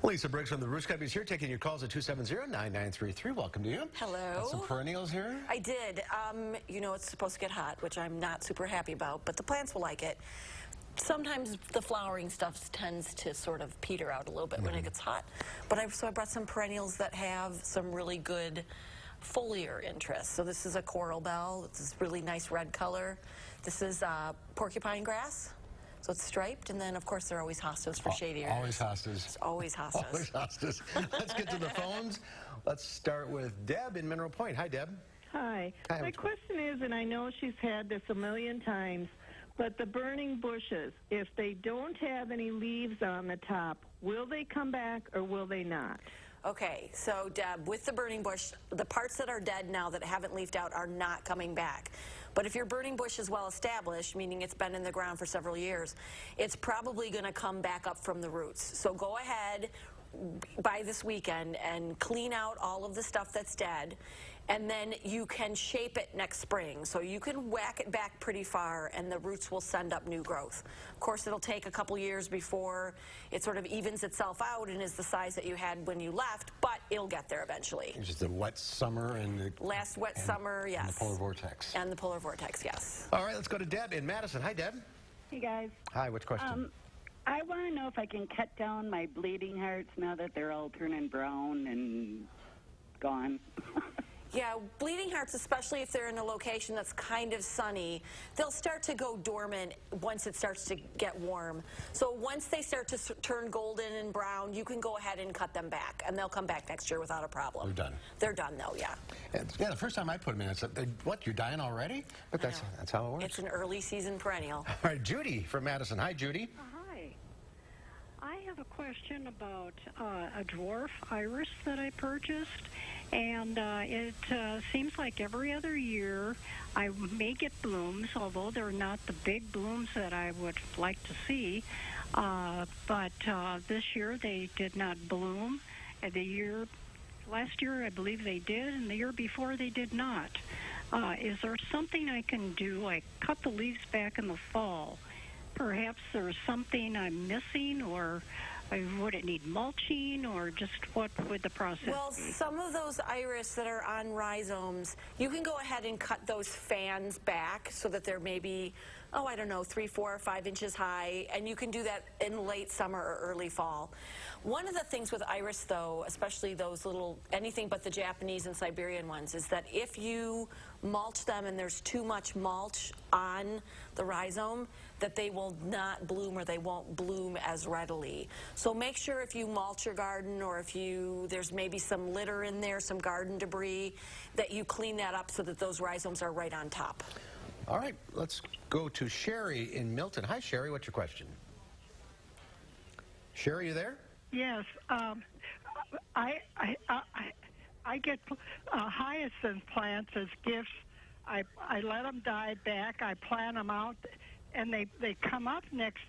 Lisa Briggs from the Roots Company is here taking your calls at 270-9933. Welcome to you. Hello. Got some perennials here? I did. You know, it's supposed to get hot, which I'm not super happy about, but the plants will like it. Sometimes the flowering stuff tends to sort of peter out a little bit when it gets hot. But so I brought some perennials that have some really good foliar interest. So this is a coral bell. It's this really nice red color. This is porcupine grass. So it's striped, and then, of course, they're always hostas for shady areas. Always hostas. It's always hostas. Always hostas. Let's get to the phones. Let's start with Deb in Mineral Point. Hi, Deb. Hi. Hi. My question is, and I know she's had this a million times, but the burning bushes, if they don't have any leaves on the top, will they come back or will they not? Okay, so Deb, with the burning bush, the parts that are dead now that haven't leafed out are not coming back. But if your burning bush is well established, meaning it's been in the ground for several years, it's probably going to come back up from the roots. So go ahead by this weekend and clean out all of the stuff that's dead, and then you can shape it next spring. So you can whack it back pretty far and the roots will send up new growth. Of course, it'll take a couple years before it sort of evens itself out and is the size that you had when you left, but it'll get there eventually. It's just a wet summer and the last wet summer, yes. And the polar vortex. And the polar vortex, yes. All right, let's go to Deb in Madison. Hi, Deb. Hey, guys. Hi, what's your question? I want to know if I can cut down my bleeding hearts now that they're all turning brown and gone. Yeah, bleeding hearts, especially if they're in a location that's kind of sunny, they'll start to go dormant once it starts to get warm. So once they start to turn golden and brown, you can go ahead and cut them back, and they'll come back next year without a problem. They're done. They're done, though, yeah. Yeah, the first time I put them in, I said, what, you're dying already? But that's how it works. It's an early season perennial. All right, Judy from Madison. Hi, Judy. Hi. I have a question about a dwarf iris that I purchased, and it seems like every other year I may get blooms, although they're not the big blooms that I would like to see. But this year they did not bloom. And last year I believe they did, and the year before they did not. Is there something I can do? I cut the leaves back in the fall. Perhaps there's something I'm missing, or would it need mulching, or just what would the process be? Some of those iris that are on rhizomes, you can go ahead and cut those fans back so that they're maybe, oh, I don't know, 3, 4, or 5 inches high, and you can do that in late summer or early fall. One of the things with iris, though, especially those little, anything but the Japanese and Siberian ones, is that if you mulch them and there's too much mulch on the rhizome, that they will not bloom, or they won't bloom as readily. So make sure if you mulch your garden, or if there's maybe some litter in there, some garden debris, that you clean that up so that those rhizomes are right on top. All right, let's go to Sherry in Milton. Hi, Sherry. What's your question? Sherry, you there? Yes. I get hyacinth plants as gifts. I let them die back. I plant them out, and they come up next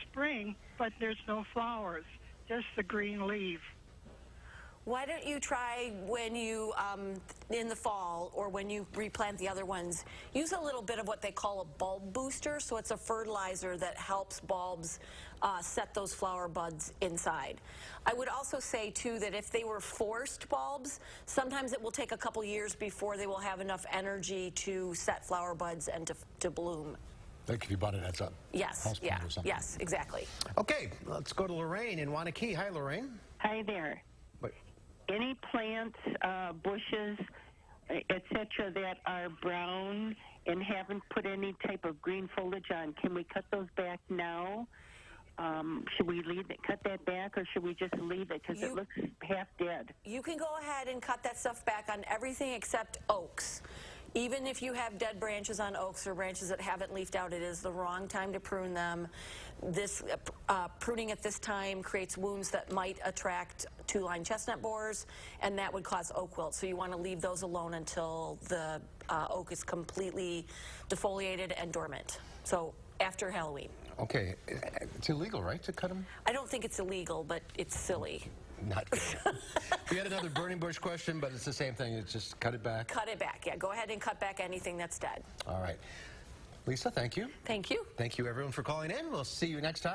spring, but there's no flowers, just the green leaf. Why don't you try when you, in the fall, or when you replant the other ones, use a little bit of what they call a bulb booster. So it's a fertilizer that helps bulbs set those flower buds inside. I would also say, too, that if they were forced bulbs, sometimes it will take a couple years before they will have enough energy to set flower buds and to bloom. Like if you bought it at a Yes, house plant or something. yes, exactly. Okay, let's go to Lorraine in Wanakee. Hi, Lorraine. Hi there. Wait. Any plants, bushes, etc., that are brown and haven't put any type of green foliage on, can we cut those back now? Should we cut that back, or should we just leave it because it looks half dead? You can go ahead and cut that stuff back on everything except oaks. Even if you have dead branches on oaks or branches that haven't leafed out, it is the wrong time to prune them. This pruning at this time creates wounds that might attract two-line chestnut borers, and that would cause oak wilt. So you want to leave those alone until the oak is completely defoliated and dormant. So after Halloween. Okay, it's illegal, right, to cut them? I don't think it's illegal, but it's silly. Not good. We had another burning bush question, but it's the same thing. It's just cut it back. Cut it back, yeah. Go ahead and cut back anything that's dead. All right. Lisa, thank you. Thank you. Thank you, everyone, for calling in. We'll see you next time.